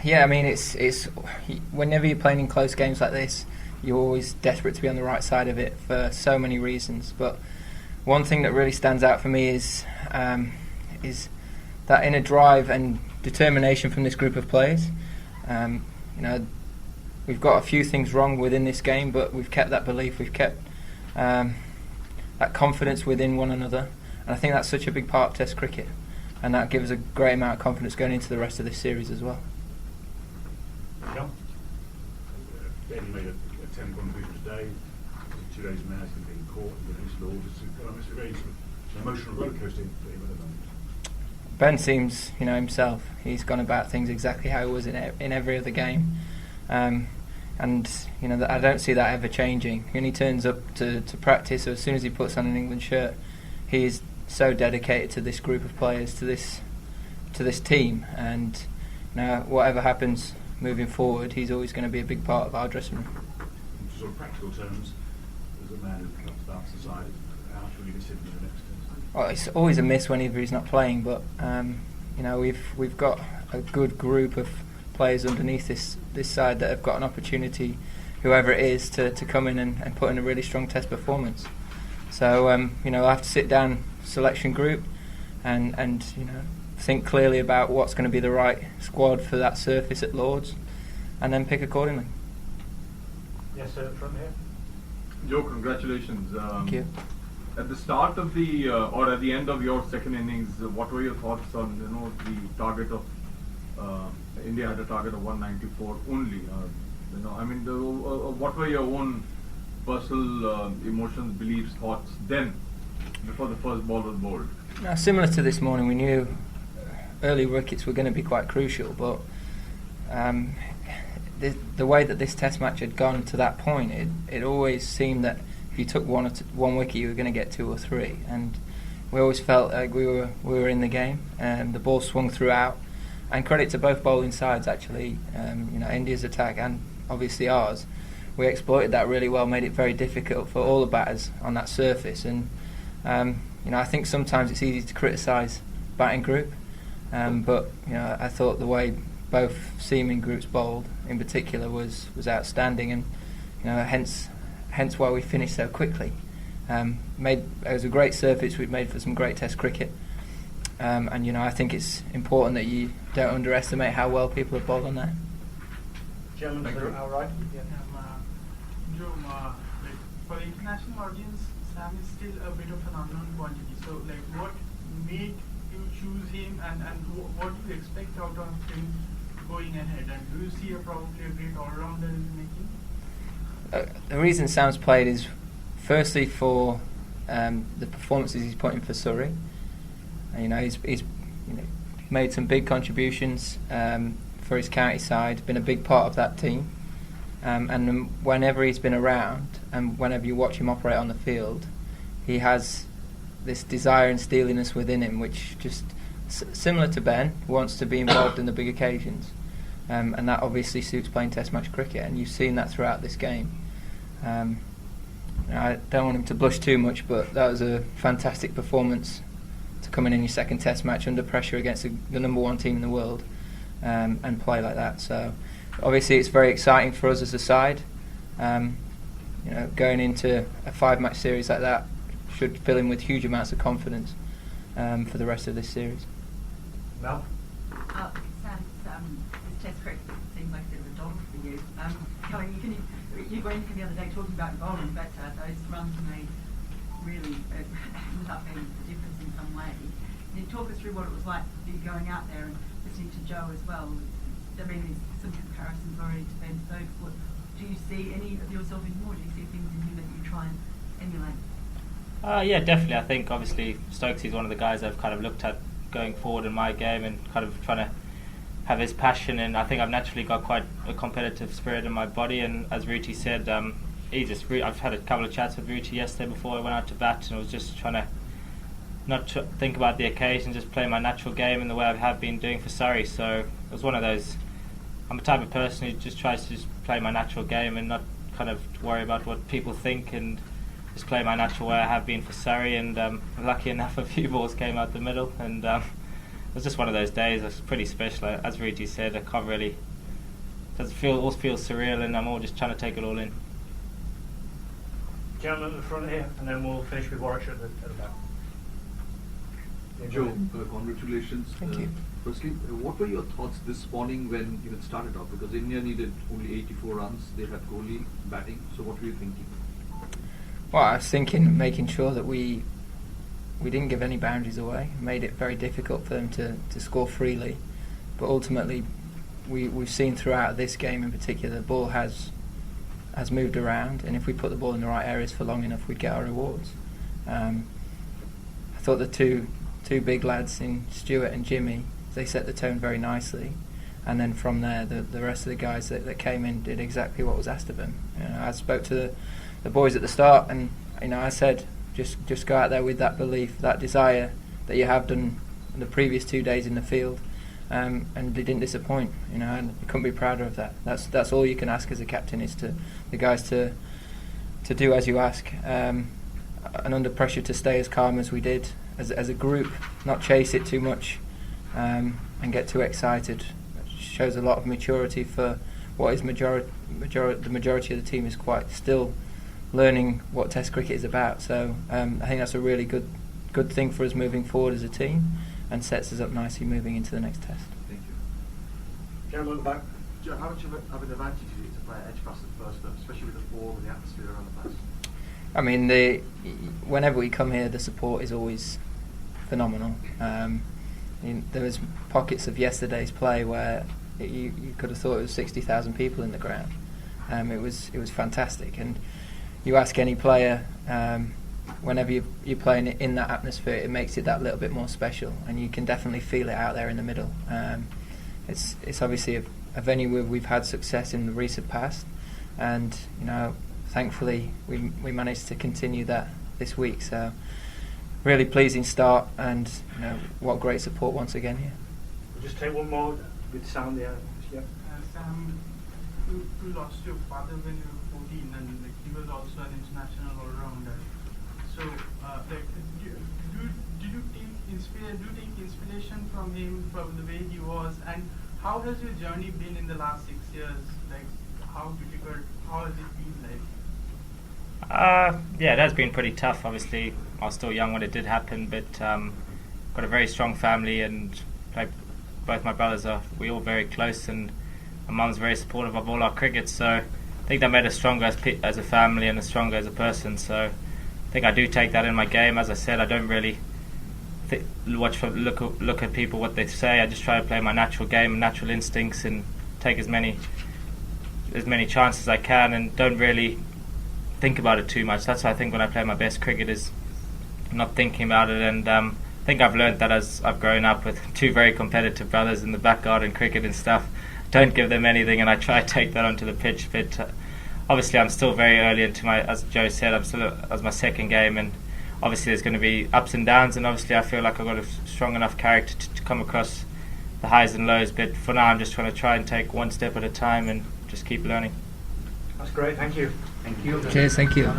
Yeah, I mean, it's whenever you're playing in close games like this, you're always desperate to be on the right side of it for so many reasons. But one thing that really stands out for me is that inner drive and determination from this group of players. We've got a few things wrong within this game, but we've kept that belief, we've kept that confidence within one another, and I think that's such a big part of Test cricket, and that gives a great amount of confidence going into the rest of this series as well. Yeah. Ben made a 10-point vision today. 2 days now he's been caught in the Lords. It's a very sort of emotional rollercoaster for him at the moment. Ben seems, himself. He's gone about things exactly how he was in every other game, and I don't see that ever changing. When he turns up to practice, or as soon as he puts on an England shirt, he is so dedicated to this group of players, to this team, and whatever happens moving forward, he's always going to be a big part of our dressing room. In sort of practical terms, as a man who comes back to the side, how much will you miss him in the next test? Well, it's always a miss whenever he's not playing, but we've got a good group of players underneath this side that have got an opportunity, whoever it is, to come in and put in a really strong test performance. So I'll have to sit down selection group and think clearly about what's going to be the right squad for that surface at Lords, and then pick accordingly. Yes, sir, from here. Joe, congratulations. Thank you. At the start of the or at the end of your second innings, what were your thoughts on the target of India had a target of 194 only? What were your own personal emotions, beliefs, thoughts then, before the first ball was bowled? Now, similar to this morning, we knew early wickets were going to be quite crucial, but the way that this Test match had gone to that point, it always seemed that if you took one wicket, you were going to get 2 or 3, and we always felt like we were in the game. The ball swung throughout, and credit to both bowling sides actually. India's attack and obviously ours, we exploited that really well, made it very difficult for all the batters on that surface, and I think sometimes it's easy to criticise batting group, but I thought the way both seaming groups bowled in particular was outstanding, and hence why we finished so quickly. It was a great surface. We'd made for some great Test cricket, and I think it's important that you don't underestimate how well people have bowled on that. Gentlemen, sir, all right. Yeah. Joe, for the international audience, Sam is still a bit of an unknown quantity. So, what made you choose him, and what do you expect out of him going ahead? And do you see probably a great all-rounder in the making? The reason Sam's played is firstly for the performances he's put in for Surrey. He's made some big contributions for his county side, been a big part of that team, and whenever he's been around and whenever you watch him operate on the field, he has this desire and steeliness within him, which just similar to Ben, wants to be involved in the big occasions, and that obviously suits playing Test match cricket, and you've seen that throughout this game. I don't want him to blush too much, but that was a fantastic performance to come in your second Test match under pressure against the number 1 team in the world, and play like that. So obviously it's very exciting for us as a side. Going into a 5-match series like that should fill him with huge amounts of confidence for the rest of this series. Mel? Sam, this Test cricket seems like a bit of a dog for you. You were in the other day talking about bowling, but those runs made really ended up being the difference in some way. Can you talk us through what it was like for you going out there and listening to Joe as well? I mean, there's some comparisons already to Ben Stokes. Do you see any of yourself in more? Do you see things in him that you try and emulate? Yeah, definitely. I think obviously Stokes is one of the guys I've kind of looked at going forward in my game and kind of trying to have his passion, and I think I've naturally got quite a competitive spirit in my body, and as Ruti said, I've had a couple of chats with Ruti yesterday before I went out to bat, and I was just trying to not think about the occasion, just play my natural game in the way I have been doing for Surrey. So it was one of those, I'm a type of person who just tries to just play my natural game and not kind of worry about what people think, and just play my natural way I have been for Surrey, and lucky enough a few balls came out the middle, and it was just one of those days. It was pretty special. As Ruti said, I can't really all feels surreal, and I'm all just trying to take it all in. Gentlemen at the front here, and then we'll finish with Warwickshire at the back. Joe, congratulations. Thank you. Firstly, what were your thoughts this morning when it started off? Because India needed only 84 runs, they had Kohli batting, so what were you thinking? Well, I was thinking, making sure that we didn't give any boundaries away, made it very difficult for them to score freely. But ultimately, we've seen throughout this game in particular, the ball has moved around, and if we put the ball in the right areas for long enough, we'd get our rewards. I thought the two big lads in Stuart and Jimmy, they set the tone very nicely, and then from there, the rest of the guys that came in did exactly what was asked of them. I spoke to the boys at the start, and I said, just go out there with that belief, that desire that you have done the previous 2 days in the field, and they didn't disappoint. And you couldn't be prouder of that. That's all you can ask as a captain, is to the guys to do as you ask, and under pressure to stay as calm as we did as a group, not chase it too much, and get too excited. It shows a lot of maturity for what is the majority of the team is quite still learning what Test cricket is about. So I think that's a really good thing for us moving forward as a team, and sets us up nicely moving into the next Test. Thank you. Gentlemen at the back. Joe, how much of an advantage is it to play at Edgbaston first, especially with the ball and the atmosphere around the place? I mean, whenever we come here, the support is always phenomenal. There was pockets of yesterday's play where you could have thought it was 60,000 people in the ground. It was fantastic, and you ask any player, whenever you're playing in that atmosphere, it makes it that little bit more special, and you can definitely feel it out there in the middle. It's obviously a venue where we've had success in the recent past, and thankfully we managed to continue that this week. So really pleasing start, and what great support once again here. We'll just take one more with Sam there. Yep. Sam, you lost your father when you were 14, and he was also an international all-rounder. So, do you take inspiration from him, from the way he was, and how has your journey been in the last 6 years? Like, how difficult? How has it been like? Yeah, it has been pretty tough. Obviously, I was still young when it did happen, but got a very strong family, and both my brothers we're all very close, and my mum's very supportive of all our cricket. So I think that made us stronger as a family and stronger as a person. So I think I do take that in my game. As I said, I don't really look at people what they say. I just try to play my natural game, natural instincts, and take as many chances as I can, and don't really think about it too much. That's why I think when I play my best cricket is not thinking about it, and I think I've learned that as I've grown up with two very competitive brothers in the back garden cricket and stuff. Don't give them anything, and I try to take that onto the pitch. But obviously I'm still very early into as Joe said, I'm still as my second game, and obviously there's going to be ups and downs, and obviously I feel like I've got a strong enough character to come across the highs and lows. But for now I'm just trying to take one step at a time and just keep learning. That's great, thank you. Thank you. Cheers, thank you.